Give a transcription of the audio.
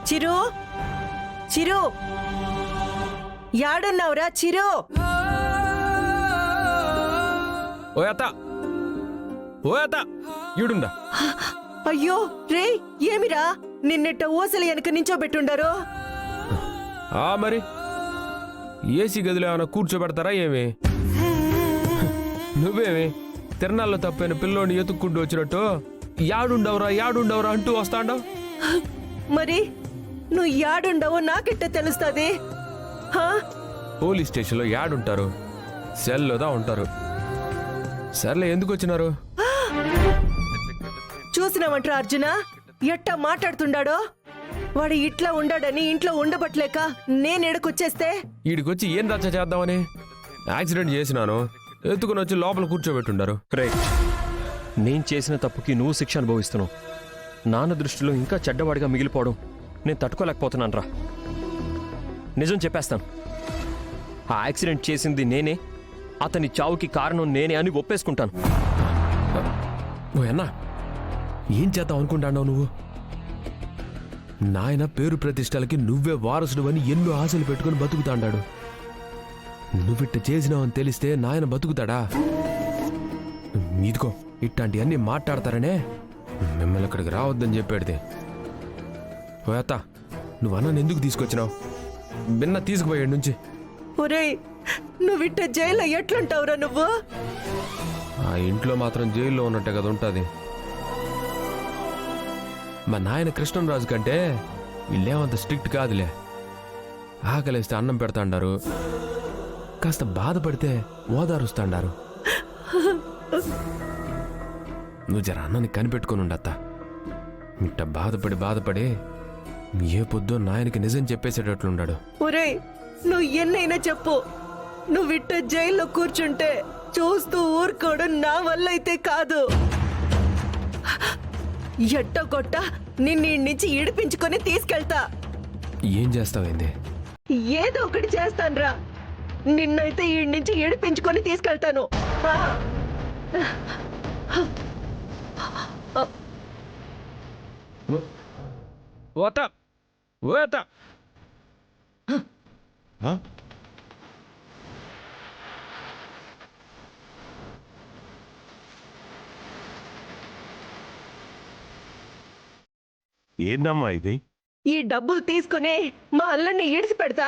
చిరు చిరు యాడున్నావురా చిరు? ఓయత ఈడుండా. అయ్యో రే, ఏమిరా నిన్నెట్ట ఊసలు వెనక నించోబెట్టుండారు? మరి ఏసీ గదిలో ఏమైనా కూర్చోబెడతారా ఏమి? నువ్వేమి తిరణాల్లో తప్పైన పిల్లోని ఎత్తుక్కుంటూ వచ్చినట్టు యాడుండవరా అంటూ వస్తాండావు. మరి నువ్వు యాడుండవో నాకెట్ట తెలుస్తుంది? పోలీస్ స్టేషన్లో యాడుంటారు? సెల్లోదా ఉంటారు. సర్లే, ఎందుకు వచ్చినారు? చూసినావంట్రా అర్జున ఎట్టా మాట్లాడుతుండాడో? వాడు ఇట్లా ఉండాడని ఇంట్లో ఉండబట్లేక నేనెడకొచ్చేస్తే ఈడికొచ్చి ఏం రచ్చ చేద్దామని యాక్సిడెంట్ చేసినాను, ఎత్తుకుని వచ్చి లోపల కూర్చోబెట్టుండారు. రే, నేను చేసిన తప్పుకి నువ్వు శిక్ష అనుభవిస్తున్నావు. నాన్న దృష్టిలో ఇంకా చెడ్డవాడిగా మిగిలిపోవడం నేను తట్టుకోలేకపోతున్నాను రా. నిజం చెప్పేస్తాను, ఆ యాక్సిడెంట్ చేసింది నేనే, అతని చావుకి కారణం నేనే అని ఒప్పేసుకుంటాను. ఓ అన్నా, ఏం చేద్దాం అనుకుంటాన్నావు నువ్వు? నాయన పేరు ప్రతిష్టలకి నువ్వే వారసుడు అని ఎన్నో ఆశలు పెట్టుకుని బతుకుతాండాడు. నువ్విట్ట చేసినావని తెలిస్తే నాయన బతుకుతాడా? ఇదిగో ఇట్లాంటి అన్ని మాట్లాడతారనే మిమ్మల్ని ఇక్కడికి రావద్దని చెప్పాడితే. ఓ అత్త, నువ్వు అన్నని ఎందుకు తీసుకొచ్చినావు? బిన్న తీసుకుపోయాడు నుంచి. ఒరేయ్, నువ్విట్ట జైల్లో ఎట్లుంటావురా నువ్వు? ఆ ఇంట్లో మాత్రం జైల్లో ఉన్నట్టే కదా ఉంటుంది. మా నాయన కృష్ణరాజు కంటే వీళ్ళేమంత స్ట్రిక్ట్ కాదులే. ఆకలిస్తే అన్నం పెడతాండారు, కాస్త బాధపడితే ఓదారుస్తాండారు. నువ్వు జర అన్నని కనిపెట్టుకుని ఉండత్తా. ఇట్ట బాధపడి ఏ పొద్దు నాయనకి నిజం చెప్పేసేటట్లుండాడు. ఒరేయ్, నువ్వు ఎన్నైనా చెప్పు, నువ్విట్ట జైల్లో కూర్చుంటే చూస్తూ ఊరుకోవడం నా వల్ల అయితే కాదు. ఎట్టో కొట్ట నిన్ను నుంచి ఇడిపించుకొని తీసుకెళ్తా. ఏం చేస్తావేంది? ఏదో ఒకటి చేస్తానురా, నిన్నైతే ఈ నుంచి ఇడిపించుకొని తీసుకెళ్తాను. ఏందమ్మా ఇది? ఈ డబ్బులు తీసుకుని మా అల్లుడిని ఈడ్చి పెడతా.